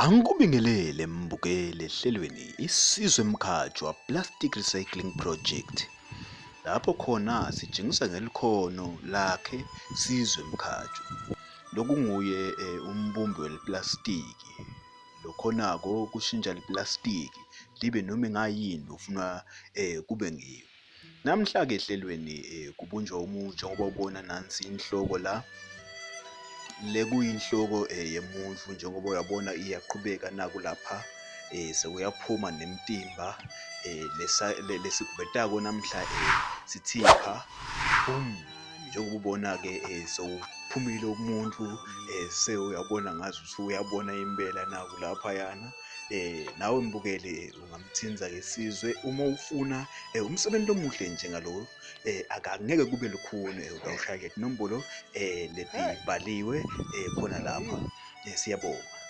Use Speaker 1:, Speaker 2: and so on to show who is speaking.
Speaker 1: Angikubingelele mbukeli ehlelweni Isizwe Mkhatshwa Plastic Recycling Project. Lapho khona sitshengisa ngelikhono lakhe Sizwe Mkhatshwa. Lokunguye umbumbi weliplastiki. Lokhonako kushintsha liplastiki libe noma engayini ufuna kube ngiyo. Namhla ke ehlelweni kubunjwa umuntu njengoba ubona nansi inhloko la lekuyinhloko yemuntu njengoba uyabona iyaqhubeka naku lapha sekuyaphuma nemtimba lesikubhetako namhla sithipha njengoba ubona ke sewuphumile umuntu sewuyabona ngazi usuyabona impela naku lapha yana nawe mbukeli ungamthinza ke Sizwe uma ufuna umsebenzi omuhle njengalo akangeke kube lukhuni utawushaya inombolo letibhaliwe khona lapha siyabonga.